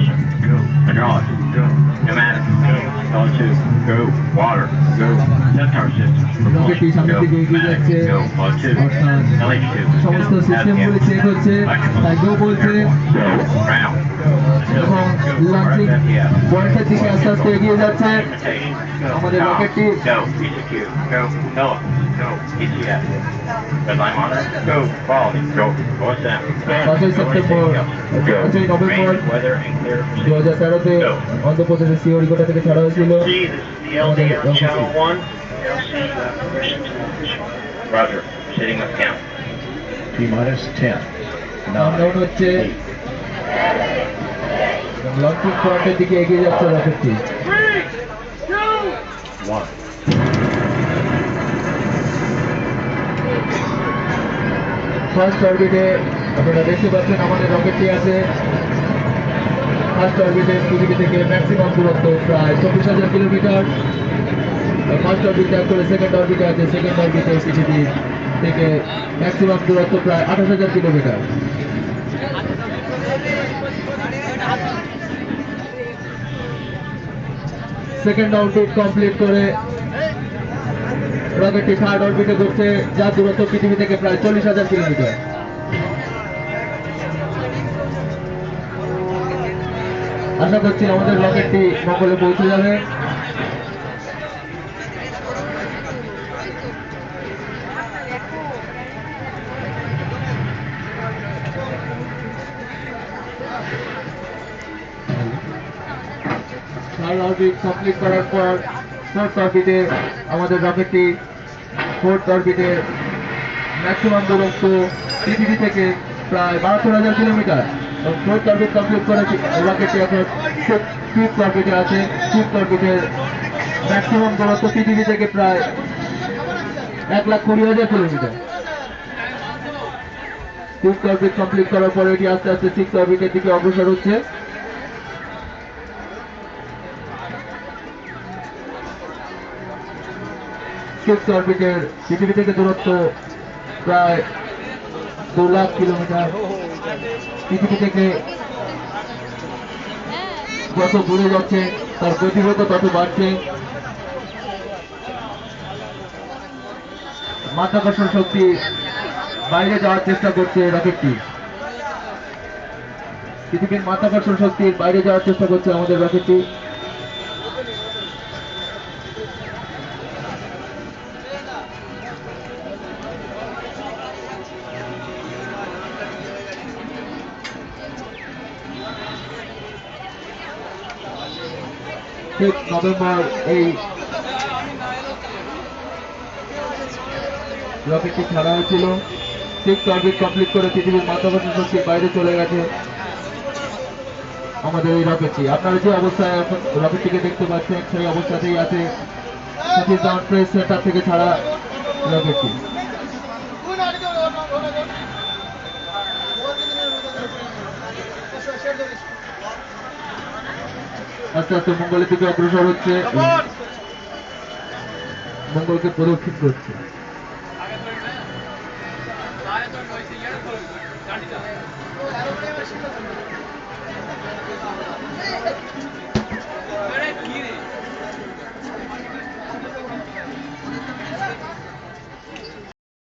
Propulsion. Go. Hydraulics. Go. Pneumatics. Go. L2. Go. Water. Go. Centaur systems. রকেটটি সামনের দিকে এগিয়ে যাচ্ছে অর্থাৎ সমস্ত সিস্টেমগুলি চেক হচ্ছে তাই গো বলছে এবং লঞ্চিং পয়েন্টের দিকে আস্তে আস্তে এগিয়ে যাচ্ছে আমাদের রকেটটি। পাঁচই সেপ্টেম্বর 5ই নভেম্বর 2013-তে অন্ধ্রপ্রদেশের শ্রীহরিকোটা থেকে ছাড়া হয়েছিল আমাদের Roger. Sitting with count. T-minus 10. Countdown হচ্ছে লঞ্চিং পয়েন্টের দিকে এগিয়ে যাচ্ছে রকেটটি। 1. ফার্স্ট অরবিটে আপনারা দেখতে পাচ্ছেন আমাদের রকেটটি আছে ফার্স্ট অরবিটে পৃথিবী থেকে ম্যাক্সিমাম দূরত্ব প্রায় 24,000 কিলোমিটার। ফার্স্ট অরবিট ত্যাগ করে সেকেন্ড অরবিটে আছে, সেকেন্ড অরবিটে পৃথিবী থেকে ম্যাক্সিমাম দূরত্ব প্রায় 28,000 কিলোমিটার। সেকেন্ড অরবিট কমপ্লিট করে রকেটটি থার্ড অরবিটে ঘুরছে যার দূরত্ব পৃথিবী থেকে প্রায় 40,000 কিলোমিটার। আশা করছি আমাদের রকেটটি মঙ্গলে পৌঁছে যাবে। থার্ড অরবিট কমপ্লিট করার পর ফোর্থ অরবিটে আমাদের রকেটটি ফোর্থ অরবিটে ম্যাক্সিমাম দূরত্ব পৃথিবী থেকে প্রায় 72,000 কিলোমিটার। ফোর্থ অরবিট কমপ্লিট করে রকেটটি এখন ফিফথ অরবিটে আছে। ফিফথ অরবিটের ম্যাক্সিমাম দূরত্ব পৃথিবী থেকে প্রায় 1,20,000 কিলোমিটার। ফিফথ অরবিট কমপ্লিট করার পরে এটি আস্তে আস্তে সিক্সথ অরবিটের দিকে অগ্রসর হচ্ছে। সিক্সথ অরবিটের পৃথিবী থেকে দূরত্ব প্রায় 2 লাখ কিলোমিটার। পৃথিবী থেকে যত দূরে যাচ্ছে তার গতিবেগও তত বাড়ছে। মাধ্যাকর্ষণ শক্তি বাইরে যাওয়ার চেষ্টা করছে রকেটটি। পৃথিবীর মাধ্যাকর্ষণ শক্তির বাইরে যাওয়ার চেষ্টা করছে আমাদের রকেটটি। নভেম্বর এই রকেটটি ছাড়া হয়েছিল। সিক্সথ অরবিট কমপ্লিট করে পৃথিবীর মাধ্যাকর্ষণ শক্তির বাইরে চলে গেছে আমাদের এই রকেটটি। আপনারা যে অবস্থায় রকেটটিকে দেখতে পাচ্ছেন সেই অবস্থাতেই আছে সতীশ ধাওয়ান স্পেস সেন্টার থেকে ছাড়া রকেটটি। আস্তে আস্তে মঙ্গলের দিকে অগ্রসর হচ্ছে, মঙ্গলকে প্রদক্ষিণ করছে।